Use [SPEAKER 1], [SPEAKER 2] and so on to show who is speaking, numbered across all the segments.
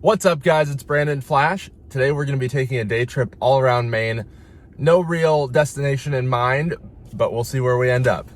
[SPEAKER 1] What's up, guys? It's Brandon Flash. Today we're going to be taking a day trip all around Maine. No real destination in mind, but we'll see where we end up.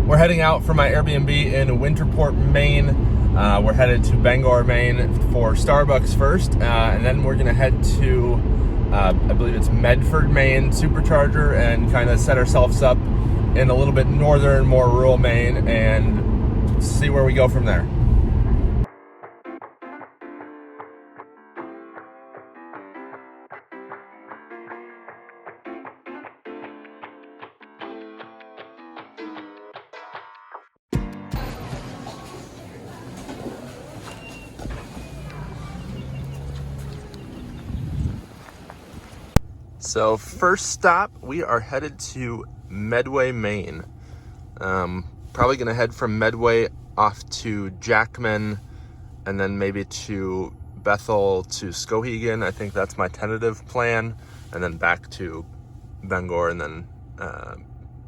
[SPEAKER 1] We're heading out from my Airbnb in Winterport, Maine. We're headed to Bangor, Maine for Starbucks first, and then we're going to head to I believe it's Medford, Maine, supercharger, and kind of set ourselves up in a little bit northern, more rural Maine and see where we go from there. So first stop, we are headed to Medway, Maine. Probably gonna head from Medway off to Jackman and then maybe to Bethel to Skowhegan. I think that's my tentative plan. And then back to Bangor and then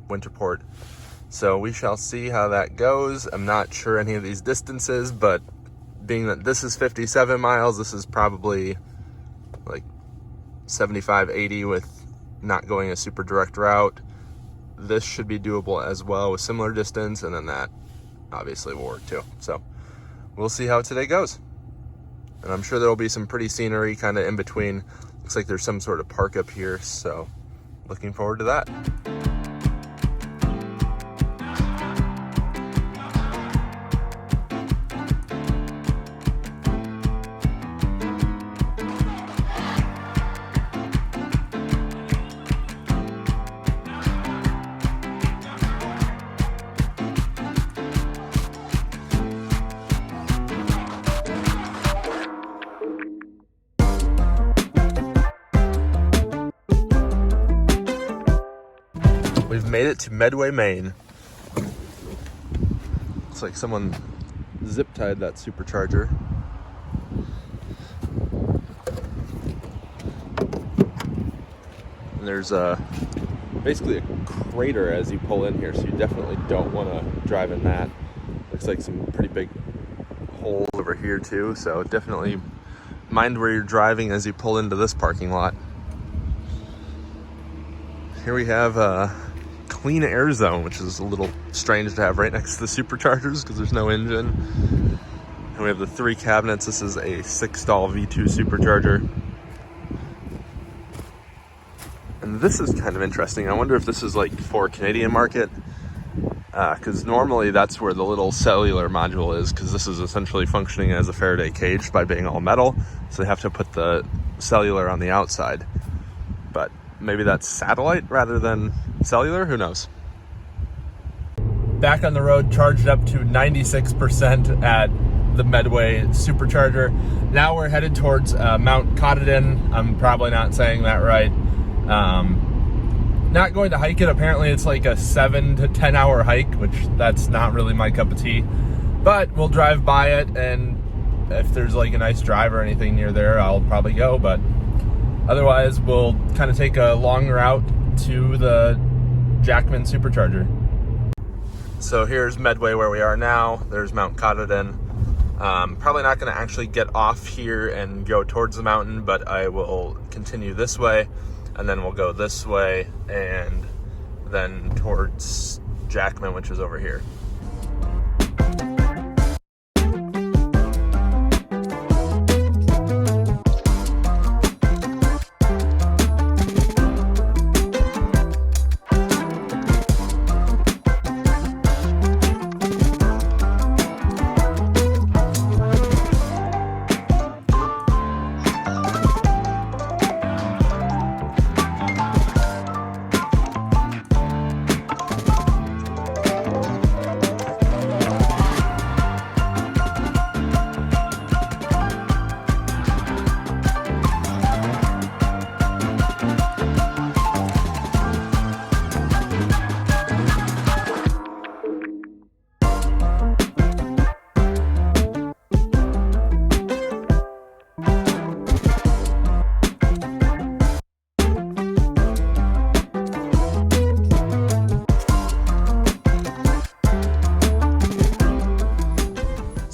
[SPEAKER 1] Winterport. So we shall see how that goes. I'm not sure any of these distances, but being that this is 57 miles, this is probably like 75, 80 with not going a super direct route. This should be doable as well with similar distance, and then that obviously will work too. So we'll see how today goes. And I'm sure there'll be some pretty scenery kind of in between. Looks like there's some sort of park up here, so looking forward to that. We've made it to Medway, Maine. Looks like someone zip-tied that supercharger. And there's basically a crater as you pull in here, so you definitely don't want to drive in that. Looks like some pretty big holes over here too, so definitely mind where you're driving as you pull into this parking lot. Here we have clean air zone, which is a little strange to have right next to the superchargers because there's no engine. And we have the 3 cabinets. This is a 6-stall V2 supercharger. And this is kind of interesting. I wonder if this is like for Canadian market, because normally that's where the little cellular module is, because this is essentially functioning as a Faraday cage by being all metal. So they have to put the cellular on the outside. But maybe that's satellite rather than cellular, who knows? Back on the road, charged up to 96% at the Medway supercharger. Now we're headed towards Mount Katahdin. I'm probably not saying that right. Not going to hike it. Apparently it's like a 7 to 10 hour hike, which that's not really my cup of tea. But we'll drive by it, and if there's like a nice drive or anything near there, I'll probably go. But otherwise, we'll kind of take a long route to the Jackman supercharger. So here's Medway where we are now. There's Mount Katahdin. Probably not going to actually get off here and go towards the mountain, but I will continue this way, and then we'll go this way, and then towards Jackman, which is over here.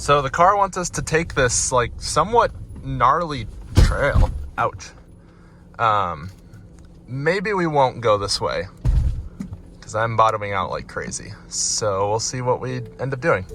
[SPEAKER 1] So the car wants us to take this like somewhat gnarly trail. Ouch. Maybe we won't go this way because I'm bottoming out like crazy. So we'll see what we end up doing.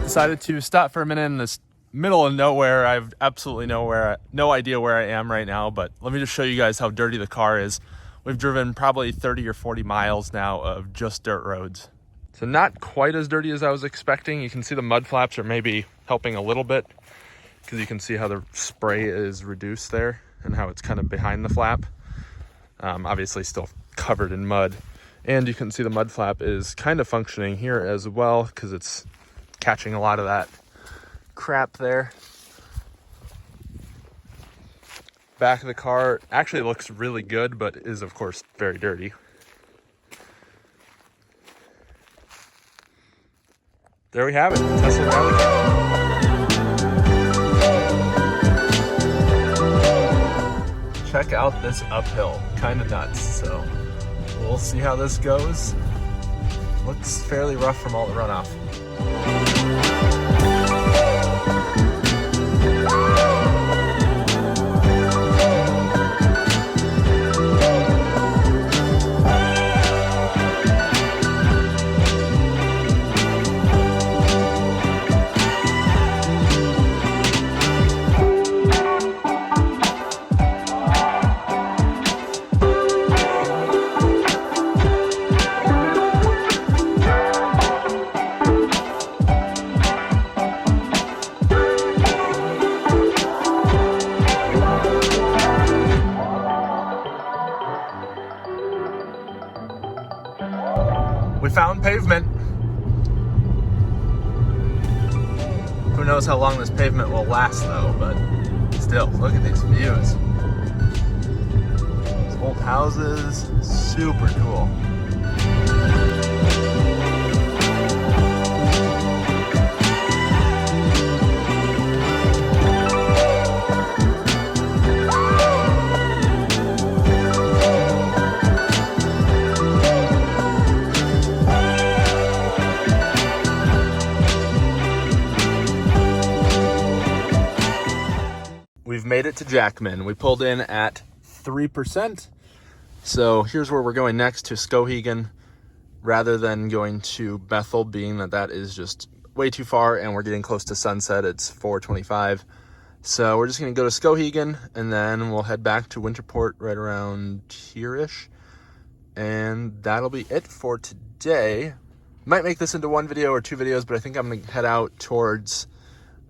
[SPEAKER 1] Decided to stop for a minute in this middle of nowhere. I have absolutely no idea where I am right now, but let me just show you guys how dirty the car is. We've driven probably 30 or 40 miles now of just dirt roads. So not quite as dirty as I was expecting. You can see the mud flaps are maybe helping a little bit because you can see how the spray is reduced there and how it's kind of behind the flap. Obviously still covered in mud. And you can see the mud flap is kind of functioning here as well because it's catching a lot of that crap there. Back of the car actually looks really good, but is of course very dirty. There we have it, Tesla Mavic Air. Check out this uphill, kind of nuts. So we'll see how this goes. Looks fairly rough from all the runoff. We found pavement. Who knows how long this pavement will last though, but still, look at these views. These old houses, super cool. We've made it to Jackman. We pulled in at 3%. So here's where we're going next, to Skowhegan, rather than going to Bethel, being that that is just way too far and we're getting close to sunset. It's 4:25. So we're just going to go to Skowhegan and then we'll head back to Winterport right around here-ish. And that'll be it for today. Might make this into one video or two videos, but I think I'm going to head out towards...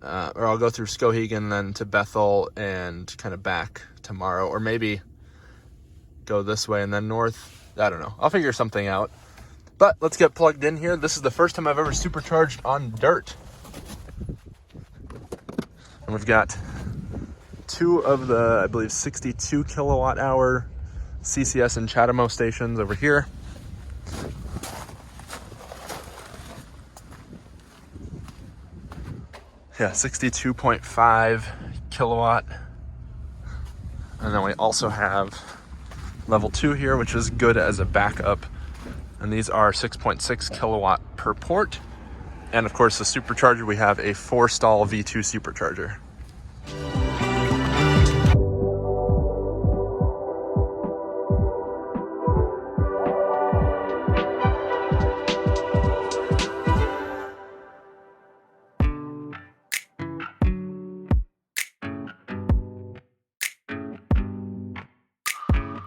[SPEAKER 1] or I'll go through Skowhegan, then to Bethel, and kind of back tomorrow. Or maybe go this way and then north. I don't know. I'll figure something out. But let's get plugged in here. This is the first time I've ever supercharged on dirt. And we've got two of the, I believe, 62 kilowatt hour CCS and Chatamo stations over here. Yeah, 62.5 kilowatt. And then we also have level 2 here, which is good as a backup. And these are 6.6 kilowatt per port. And of course, the supercharger, we have a 4-stall V2 supercharger.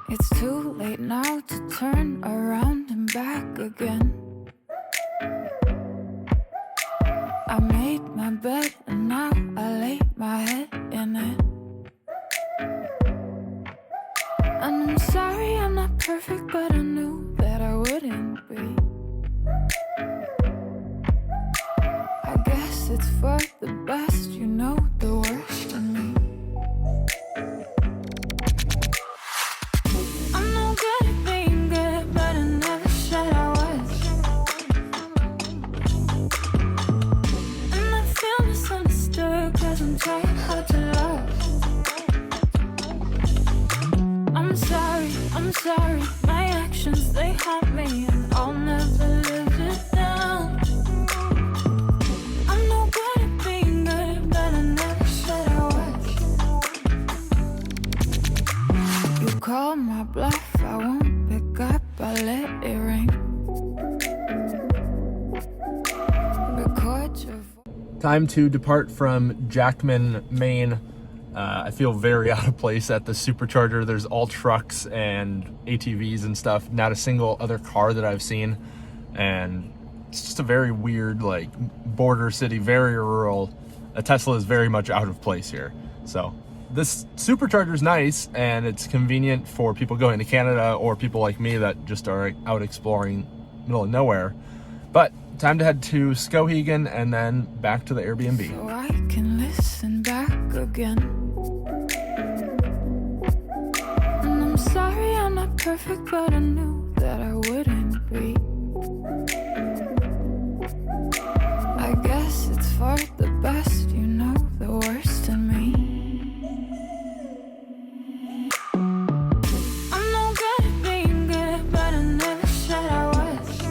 [SPEAKER 2] It's too late now to turn around and back again. I made my bed and now I lay my head in it. And I'm sorry I'm not perfect, but I knew that I wouldn't be. I guess it's for the best, you know the worst in me. I'm no good at being good, but I never said I was. And I feel misunderstood, cause I'm trying hard to love. I'm sorry, my actions, they haunt me, and I'll never live it down. I'm no good at being good, but I never said I was. You call my bluff, I won't pick up, I let it ring. Record your voice.
[SPEAKER 1] Time to depart from Jackman, Maine. I feel very out of place at the supercharger. There's all trucks and ATVs and stuff, not a single other car that I've seen. And it's just a very weird, like, border city, very rural. A Tesla is very much out of place here. So this supercharger is nice, and it's convenient for people going to Canada or people like me that just are out exploring middle of nowhere. But time to head to Skowhegan and then back to the Airbnb.
[SPEAKER 2] So I can listen back again. And I'm sorry I'm not perfect, but I knew that I wouldn't be. I guess it's for the best, you know the worst in me. I'm no good at being good, but I never said I was.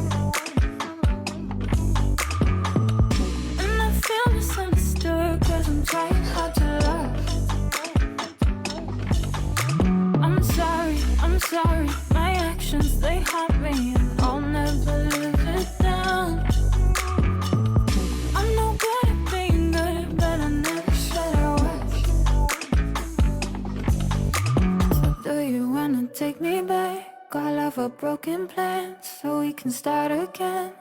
[SPEAKER 2] And I feel misunderstood, cause I'm trying hard to love. I'm sorry, my actions, they haunt me, and I'll never live it down. I'm no good at being good, but I never said I was. So do you wanna take me back? All of our broken plans, so we can start again.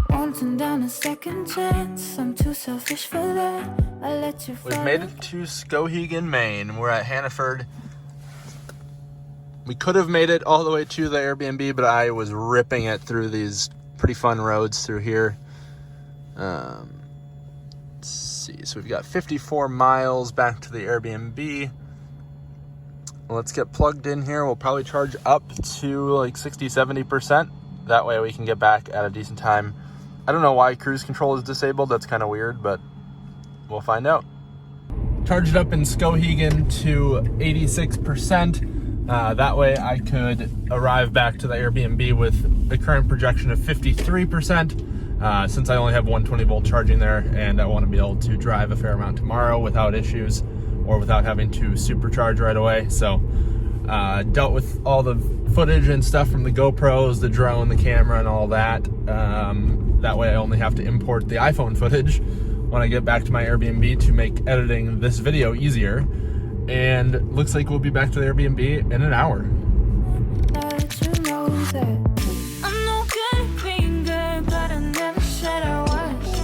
[SPEAKER 2] Won't turn down a second chance, I'm too selfish for that. I let you fall.
[SPEAKER 1] We've made it to Skowhegan, Maine. We're at Hannaford. We could have made it all the way to the Airbnb, but I was ripping it through these pretty fun roads through here. Let's see. So we've got 54 miles back to the Airbnb. Let's get plugged in here. We'll probably charge up to like 60-70%. That way we can get back at a decent time. I don't know why cruise control is disabled. That's kind of weird, but we'll find out. Charged up in Skowhegan to 86%. That way I could arrive back to the Airbnb with a current projection of 53%, since I only have 120 volt charging there, and I want to be able to drive a fair amount tomorrow without issues or without having to supercharge right away. So dealt with all the footage and stuff from the GoPros, the drone, the camera, and all that. That way I only have to import the iPhone footage when I get back to my Airbnb to make editing this video easier. And looks like we'll be back to the Airbnb in an hour.
[SPEAKER 2] Now that you know that I'm no good at being good, but I never said I was.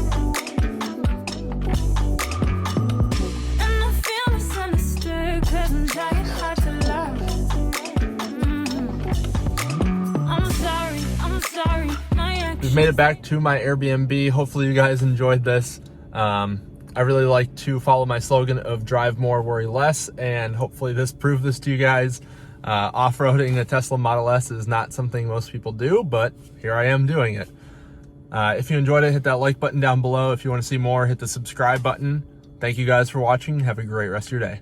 [SPEAKER 2] And I feel misunderstood, cause I'm trying hard to love.
[SPEAKER 1] made it back to my Airbnb. Hopefully you guys enjoyed this. I really like to follow my slogan of drive more, worry less, and hopefully this proved this to you guys. Off-roading a Tesla Model S is not something most people do, but here I am doing it. If you enjoyed it, hit that like button down below. If you want to see more, hit the subscribe button. Thank you guys for watching. Have a great rest of your day.